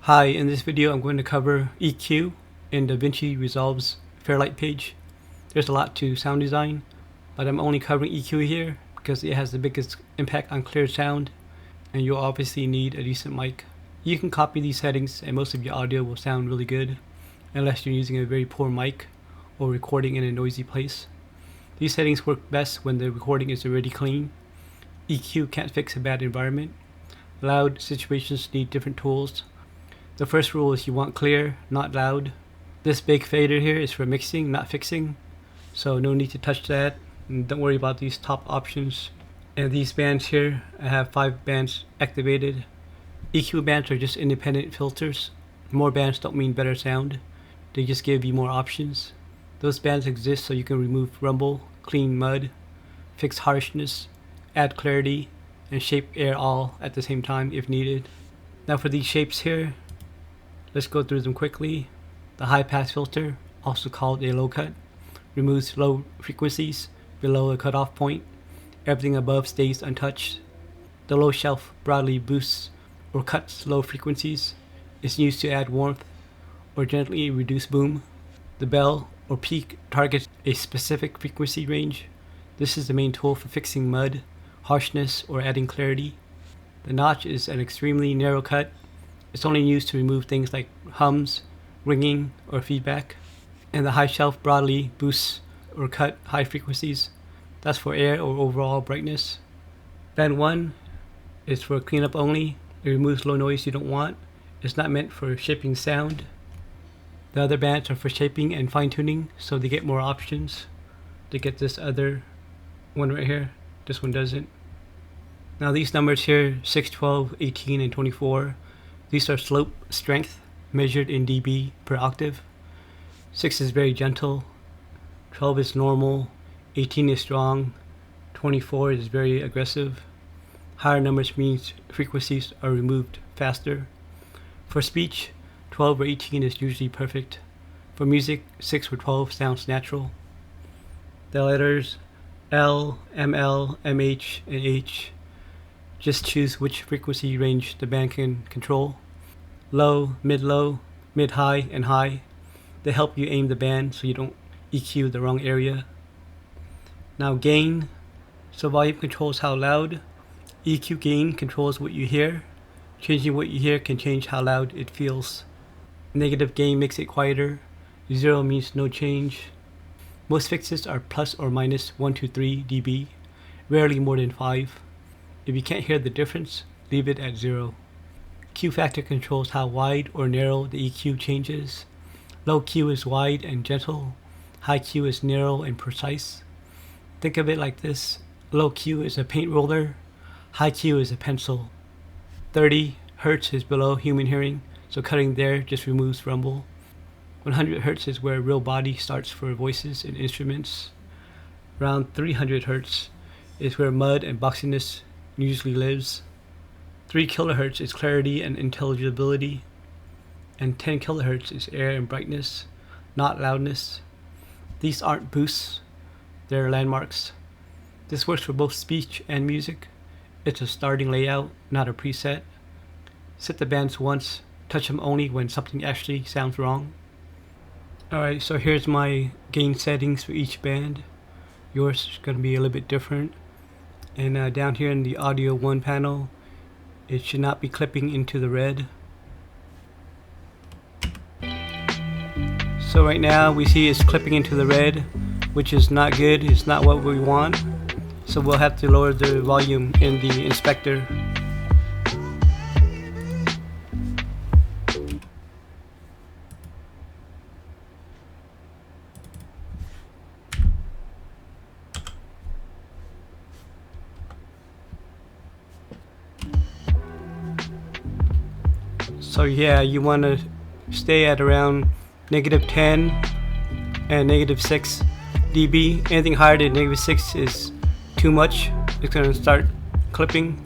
Hi, in this video I'm going to cover EQ in DaVinci Resolve's Fairlight page. There's a lot to sound design, but I'm only covering EQ here because it has the biggest impact on clear sound, and you'll obviously need a decent mic. You can copy these settings and most of your audio will sound really good, unless you're using a very poor mic or recording in a noisy place. These settings work best when the recording is already clean. EQ can't fix a bad environment. Loud situations need different tools. The first rule is you want clear, not loud. This big fader here is for mixing, not fixing, so no need to touch that. And don't worry about these top options. And these bands here, I have 5 bands activated. EQ bands are just independent filters. More bands don't mean better sound. They just give you more options. Those bands exist so you can remove rumble, clean mud, fix harshness, add clarity, and shape air all at the same time if needed. Now for these shapes here, let's go through them quickly. The high pass filter, also called a low cut, removes low frequencies below a cutoff point. Everything above stays untouched. The low shelf broadly boosts or cuts low frequencies. It's used to add warmth or gently reduce boom. The bell or peak targets a specific frequency range. This is the main tool for fixing mud, harshness, or adding clarity. The notch is an extremely narrow cut. It's only used to remove things like hums, ringing, or feedback. And the high shelf broadly boosts or cut high frequencies. That's for air or overall brightness. Band 1 is for cleanup only. It removes low noise you don't want. It's not meant for shaping sound. The other bands are for shaping and fine-tuning, so they get more options. They get this other one right here. This one doesn't. Now these numbers here, 6, 12, 18, and 24, these are slope strength measured in dB per octave. 6 is very gentle, 12 is normal, 18 is strong, 24 is very aggressive. Higher numbers means frequencies are removed faster. For speech, 12 or 18 is usually perfect. For music, 6 or 12 sounds natural. The letters L, ML, MH, and H, just choose which frequency range the band can control. Low, mid-high, and high. They help you aim the band so you don't EQ the wrong area. Now gain. So volume controls how loud. EQ gain controls what you hear. Changing what you hear can change how loud it feels. Negative gain makes it quieter. 0 means no change. Most fixes are plus or minus 1 to 3 dB, rarely more than 5. If you can't hear the difference, leave it at 0. Q factor controls how wide or narrow the EQ changes. Low Q is wide and gentle. High Q is narrow and precise. Think of it like this. Low Q is a paint roller. High Q is a pencil. 30 Hz is below human hearing, so cutting there just removes rumble. 100 Hz is where real body starts for voices and instruments. Around 300 Hz is where mud and boxiness usually lives. 3 kHz is clarity and intelligibility, and 10 kHz is air and brightness, not loudness. These aren't boosts, they're landmarks. This works for both speech and music. It's a starting layout, not a preset. Set the bands once, touch them only when something actually sounds wrong. Alright, so here's my gain settings for each band. Yours is going to be a little bit different. And down here in the audio 1 panel, it should not be clipping into the red. So right now we see it's clipping into the red, which is not good. It's not what we want. So we'll have to lower the volume in the inspector. So yeah, you want to stay at around -10 and -6 dB. Anything higher than -6 is too much. It's going to start clipping.